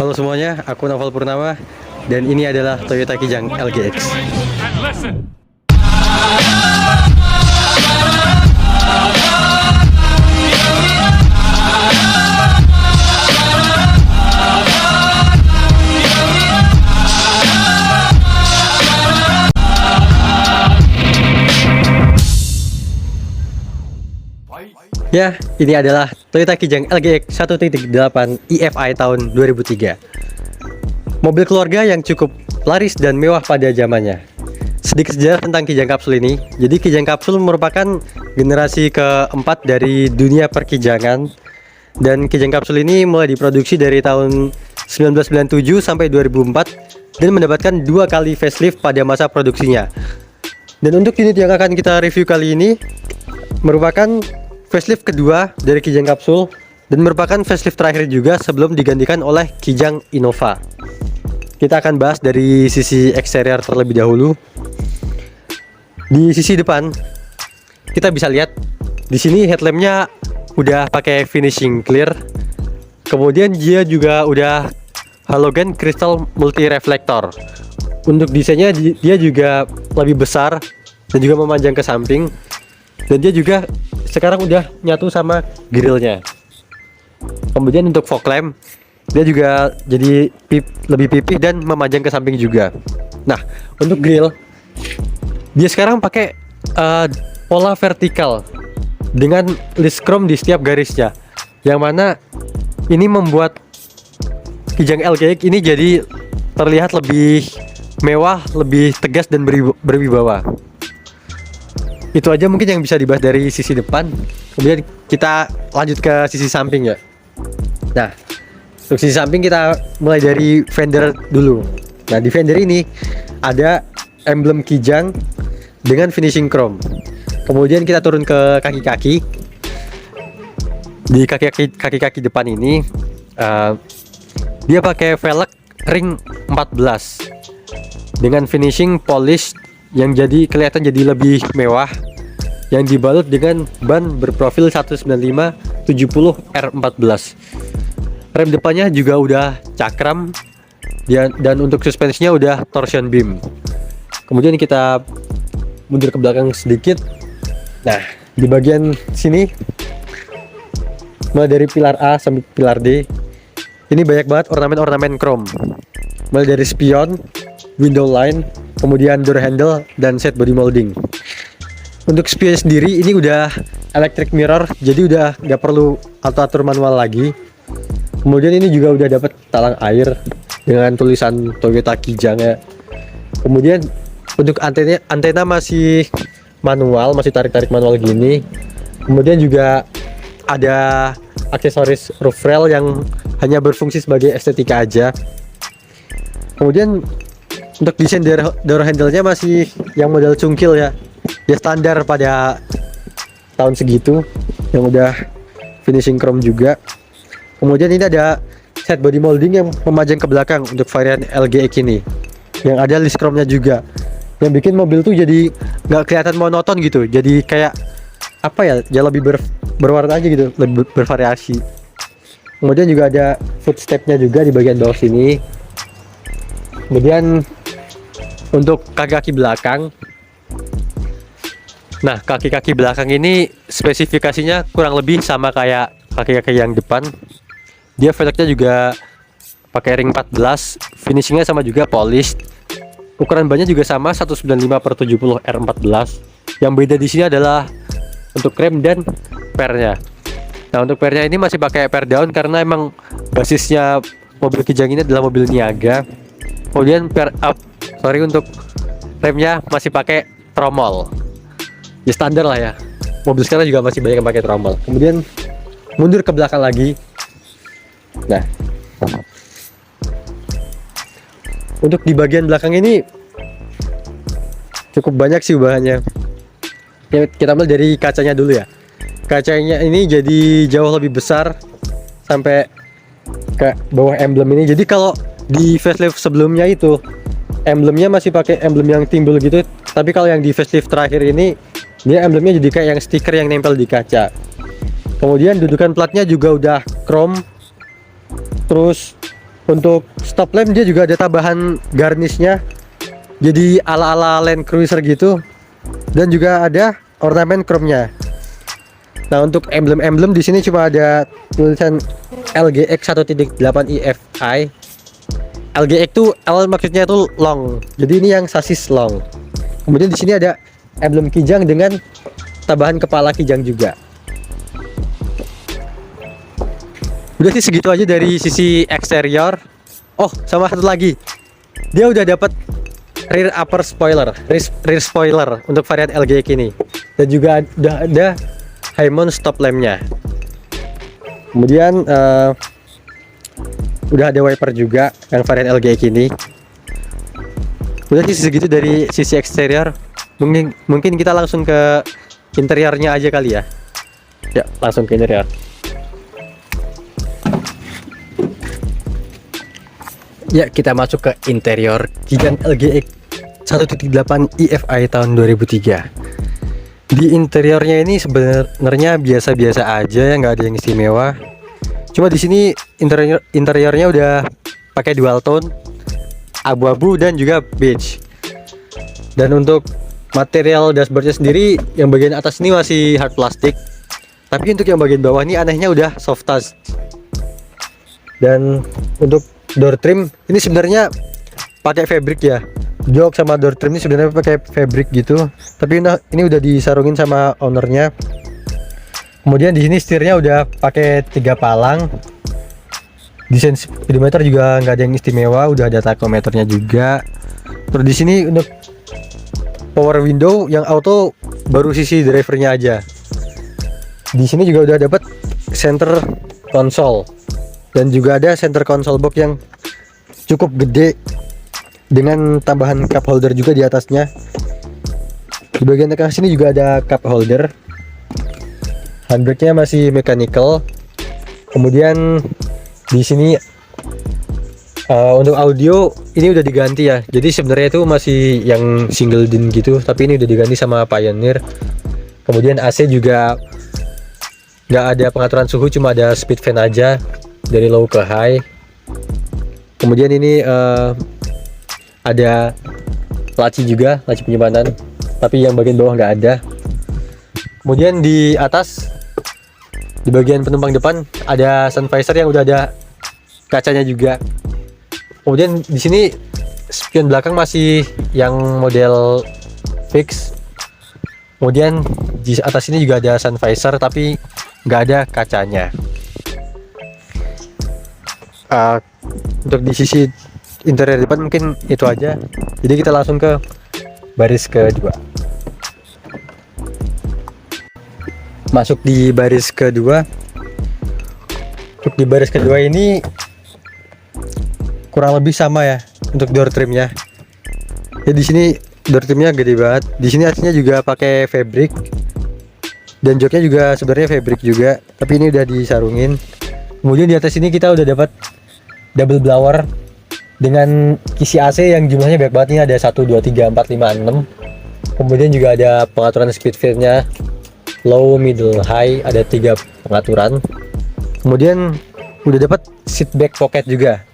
Halo semuanya, aku Novel Purnama dan ini adalah Toyota Kijang LGX. Ya, ini adalah Toyota Kijang LGX 1.8 EFI tahun 2003. Mobil keluarga yang cukup laris dan mewah pada zamannya. Sedikit sejarah tentang Kijang Kapsul ini. Jadi Kijang Kapsul merupakan generasi keempat dari dunia perkijangan. Dan Kijang Kapsul ini mulai diproduksi dari tahun 1997 sampai 2004 dan mendapatkan 2 kali facelift pada masa produksinya. Dan untuk unit yang akan kita review kali ini merupakan facelift kedua dari Kijang Kapsul dan merupakan facelift terakhir juga sebelum digantikan oleh Kijang Innova. Kita akan bahas dari sisi eksterior terlebih dahulu. Di sisi depan kita bisa lihat di sini headlampnya udah pakai finishing clear. Kemudian dia juga udah halogen crystal multi reflektor. Untuk desainnya dia juga lebih besar dan juga memanjang ke samping. Dan dia juga sekarang udah nyatu sama grillnya. Kemudian untuk fog lamp dia juga jadi lebih pipih dan memanjang ke samping juga. Nah, untuk grill dia sekarang pakai pola vertikal dengan list chrome di setiap garisnya, yang mana ini membuat Kijang LGX ini jadi terlihat lebih mewah, lebih tegas dan berwibawa. Itu aja mungkin yang bisa dibahas dari sisi depan. Kemudian kita lanjut ke sisi samping ya. Nah, untuk sisi samping kita mulai dari fender dulu. Nah, di fender ini ada emblem Kijang dengan finishing chrome. Kemudian kita turun ke kaki-kaki. Di kaki-kaki depan ini dia pakai velg ring 14 dengan finishing polish yang jadi kelihatan jadi lebih mewah, yang dibalut dengan ban berprofil 195/70 R14. Rem depannya juga udah cakram dan untuk suspensinya udah torsion beam. Kemudian kita mundur ke belakang sedikit. Nah, di bagian sini mulai dari pilar A sampai pilar D ini banyak banget ornamen-ornamen chrome, mulai dari spion, window line, kemudian door handle dan set body molding. Untuk spion sendiri ini udah electric mirror, jadi udah nggak perlu atur manual lagi. Kemudian ini juga udah dapat talang air dengan tulisan Toyota Kijang ya. Kemudian untuk antena masih manual, masih tarik manual gini. Kemudian juga ada aksesoris roof rail yang hanya berfungsi sebagai estetika aja. Kemudian untuk desain door handle-nya masih yang model cungkil ya. Dia standar pada tahun segitu, yang udah finishing chrome juga. Kemudian ini ada set body molding yang memanjang ke belakang untuk varian LGX ini, yang ada list chrome-nya juga, yang bikin mobil tuh jadi nggak kelihatan monoton gitu. Jadi kayak apa ya, dia lebih berwarna aja gitu, lebih bervariasi. Kemudian juga ada footstep-nya juga di bagian bawah sini. Kemudian untuk kaki-kaki belakang, nah kaki-kaki belakang ini spesifikasinya kurang lebih sama kayak kaki-kaki yang depan. Dia velgnya juga pakai ring 14, finishingnya sama juga polish. Ukuran bannya juga sama 195/70 R14. Yang beda di sini adalah untuk rem dan pernya. Nah, untuk pernya ini masih pakai per down karena emang basisnya mobil Kijang ini adalah mobil niaga. Kemudian untuk remnya masih pakai tromol. Ya standar lah ya. Mobil sekarang juga masih banyak yang pakai tromol. Kemudian mundur ke belakang lagi. Nah, untuk di bagian belakang ini cukup banyak sih ubahannya. Ya, kita mulai dari kacanya dulu ya. Kacanya ini jadi jauh lebih besar sampai ke bawah emblem ini. Jadi kalau di facelift sebelumnya itu emblemnya masih pakai emblem yang timbul gitu, tapi kalau yang di facelift terakhir ini dia emblemnya jadi kayak yang stiker yang nempel di kaca. Kemudian dudukan platnya juga udah chrome. Terus Untuk stop lamp dia juga ada tambahan garnishnya, jadi ala-ala Land Cruiser gitu, dan juga ada ornamen chrome-nya. Nah, untuk emblem-emblem di sini cuma ada tulisan LGX 1.8 EFI. LGX tuh L maksudnya itu long, jadi ini yang sasis long. Kemudian di sini ada emblem kijang dengan tambahan kepala kijang juga. Udah sih segitu aja dari sisi eksterior. Oh, sama satu lagi, dia udah dapat rear upper spoiler, rear spoiler untuk varian LGX ini, dan juga udah ada high mount stop lampnya. Kemudian udah ada wiper juga yang varian LGX ini. Udah sih segitu dari sisi eksterior. Mungkin kita langsung ke interiornya aja kali ya. Ya, langsung ke interior. Ya, kita masuk ke interior Kijang LGX 1.8 EFI tahun 2003. Di interiornya ini sebenarnya biasa-biasa aja ya, nggak ada yang istimewa. Cuma di sini interiornya udah pakai dual tone, abu-abu dan juga beige. Dan untuk material dashboardnya sendiri, yang bagian atas ini masih hard plastik, tapi untuk yang bagian bawah ini anehnya udah soft touch. Dan untuk door trim ini sebenarnya pakai fabric ya. Jok sama door trim ini sebenarnya pakai fabric gitu, tapi ini udah disarungin sama ownernya. Kemudian di sini setirnya udah pakai 3 palang. Desain speedometer juga nggak ada yang istimewa, udah ada tachometernya juga. Terus di sini untuk power window yang auto baru sisi drivernya aja. Di sini juga udah dapat center console dan juga ada center console box yang cukup gede dengan tambahan cup holder juga di atasnya. Di bagian tengah sini juga ada cup holder. Handbrake-nya masih mechanical. Kemudian di sini untuk audio ini udah diganti ya. Jadi sebenarnya itu masih yang single din gitu, tapi ini udah diganti sama Pioneer. Kemudian AC juga nggak ada pengaturan suhu, cuma ada speed fan aja dari low ke high. Kemudian ini ada laci juga, laci penyimpanan, tapi yang bagian bawah nggak ada. Kemudian di atas di bagian penumpang depan ada sun visor yang udah ada kacanya juga. Kemudian di sini spion belakang masih yang model fix. Kemudian di atas ini juga ada sun visor tapi nggak ada kacanya. Untuk di sisi interior depan mungkin itu aja. Jadi kita langsung ke baris kedua. Masuk di baris kedua. Untuk di baris kedua ini kurang lebih sama ya untuk door trimnya. Ya di sini door trimnya gede banget. Di sini aslinya juga pakai fabric dan joknya juga sebenarnya fabric juga, tapi ini udah disarungin. Kemudian di atas ini kita udah dapat double blower dengan kisi AC yang jumlahnya banyak banget. Ini ada 1, 2, 3, 4, 5, 6. Kemudian juga ada pengaturan speed fitnya, low, middle, high, ada 3 pengaturan. Kemudian udah dapat seat back pocket juga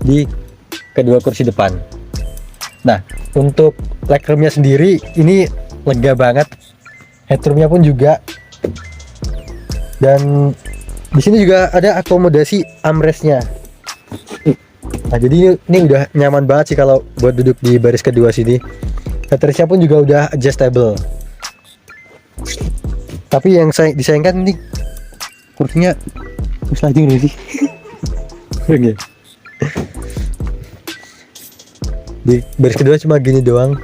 di kedua kursi depan. Nah, untuk legroomnya sendiri ini lega banget, headroomnya pun juga. Dan di sini juga ada akomodasi armrestnya. Nah, jadi ini udah nyaman banget sih kalau buat duduk di baris kedua sini. Headrestnya pun juga udah adjustable. Tapi yang disayangkan ini kursinya sliding nih sih. Oke. Di baris kedua cuma gini doang.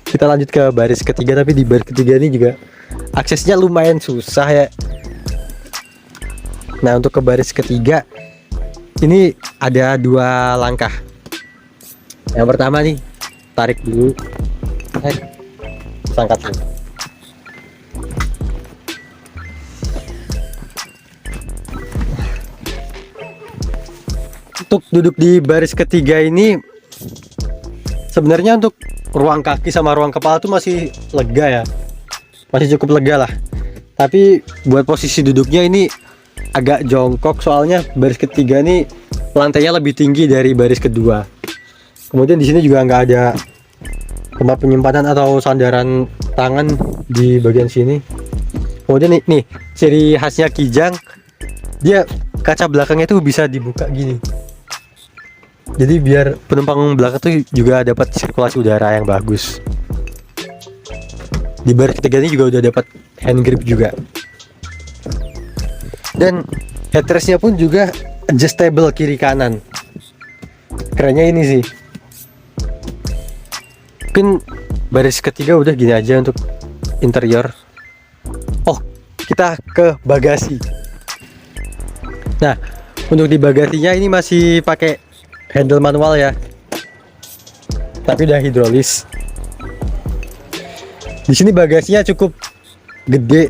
Kita lanjut ke baris ketiga, tapi di baris ketiga ini juga aksesnya lumayan susah ya. Nah, untuk ke baris ketiga ini ada 2 langkah. Yang pertama nih, tarik dulu, angkat dulu. Untuk duduk di baris ketiga ini sebenarnya untuk ruang kaki sama ruang kepala tuh masih lega ya, masih cukup lega lah. Tapi buat posisi duduknya ini agak jongkok, soalnya baris ketiga ini lantainya lebih tinggi dari baris kedua. Kemudian di sini juga nggak ada tempat penyimpanan atau sandaran tangan di bagian sini. Kemudian nih ciri khasnya Kijang, dia kaca belakangnya tuh bisa dibuka gini. Jadi biar penumpang belakang tuh juga dapat sirkulasi udara yang bagus. Di baris ketiga ini juga udah dapat hand grip juga. Dan headrestnya pun juga adjustable kiri kanan. Kerennya ini sih. Mungkin baris ketiga udah gini aja untuk interior. Oh, kita ke bagasi. Nah, untuk di bagasinya ini masih pakai handle manual ya, tapi udah hidrolis. Di sini bagasinya cukup gede,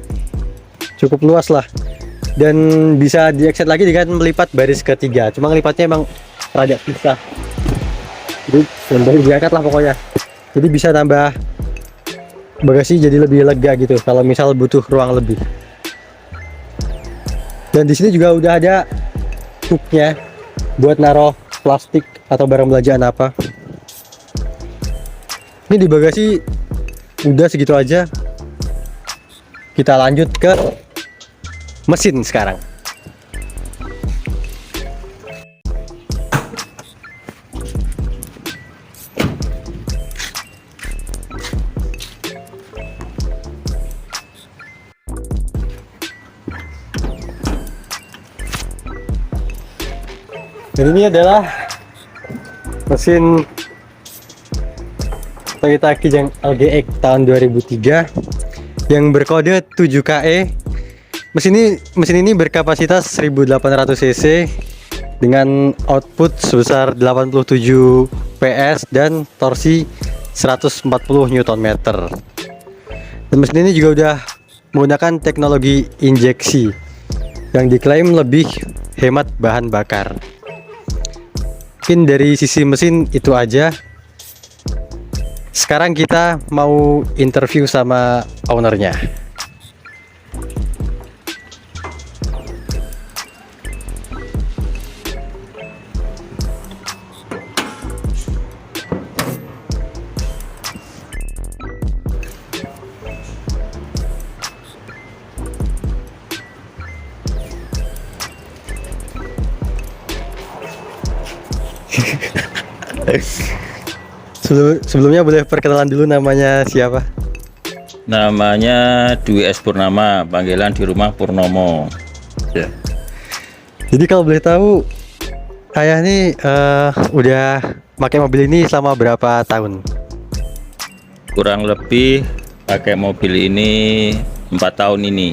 cukup luas lah, dan bisa diakses lagi dengan melipat baris ketiga. Cuma ngelipatnya emang rada susah, jadi lebih diangkat lah pokoknya. Jadi bisa nambah bagasi jadi lebih lega gitu kalau misal butuh ruang lebih. Dan di sini juga udah ada hooknya buat naruh plastik atau barang belanjaan apa. Ini di bagasi udah segitu aja. Kita lanjut ke mesin sekarang. Dan ini adalah mesin Toyota Kijang LGX tahun 2003 yang berkode 7KE. Mesin ini berkapasitas 1800 cc dengan output sebesar 87 PS dan torsi 140 Nm. Dan mesin ini juga udah menggunakan teknologi injeksi yang diklaim lebih hemat bahan bakar. Mungkin dari sisi mesin itu aja. Sekarang kita mau interview sama ownernya. Sebelumnya boleh perkenalan dulu, namanya siapa? Namanya Dwi S. Purnama, panggilan di rumah Purnomo. Ya. Jadi kalau boleh tahu, ayah nih udah pakai mobil ini selama berapa tahun? Kurang lebih pakai mobil ini 4 tahun ini.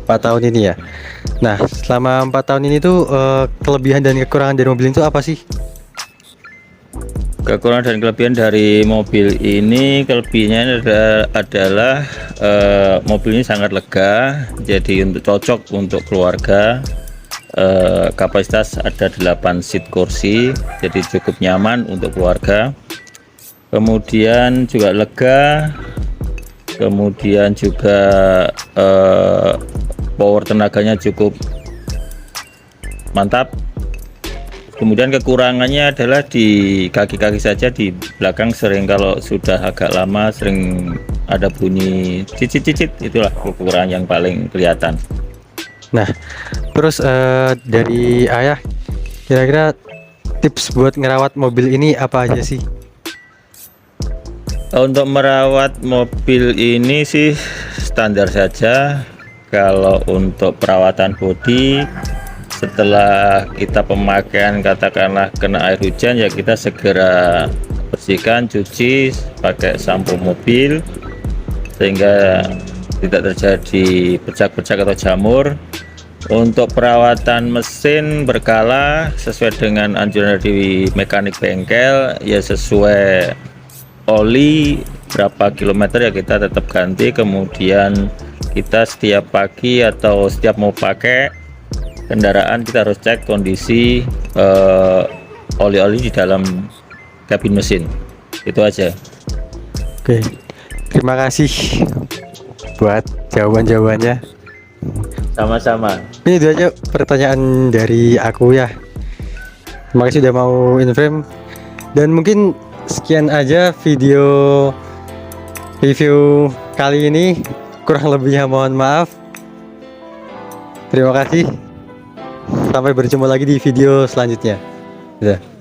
4 tahun ini ya. Nah, selama 4 tahun ini tuh kelebihan dan kekurangan dari mobil itu apa sih? Kekurangan dan kelebihan dari mobil ini, kelebihannya adalah mobil ini sangat lega, jadi untuk cocok untuk keluarga. Kapasitas ada 8 seat kursi, jadi cukup nyaman untuk keluarga. Kemudian juga lega, kemudian juga power tenaganya cukup mantap. Kemudian kekurangannya adalah di kaki-kaki saja, di belakang sering kalau sudah agak lama sering ada bunyi cicit-cicit, itulah kekurangan yang paling kelihatan. Nah, terus dari ayah, kira-kira tips buat ngerawat mobil ini apa aja sih? Untuk merawat mobil ini sih standar saja. Kalau untuk perawatan bodi, setelah kita pemakaian katakanlah kena air hujan, ya kita segera bersihkan, cuci pakai sampo mobil sehingga tidak terjadi bercak-bercak atau jamur. Untuk perawatan mesin berkala sesuai dengan anjuran dari mekanik bengkel, ya sesuai oli berapa kilometer ya kita tetap ganti. Kemudian kita setiap pagi atau setiap mau pakai kendaraan kita harus cek kondisi oli-oli di dalam kabin mesin. Itu aja. Oke, terima kasih buat jawaban-jawabannya. Sama-sama. Ini itu aja pertanyaan dari aku ya. Terima kasih udah mau in frame. Dan mungkin sekian aja video review kali ini. Kurang lebihnya mohon maaf. Terima kasih. Sampai berjumpa lagi di video selanjutnya. Dadah.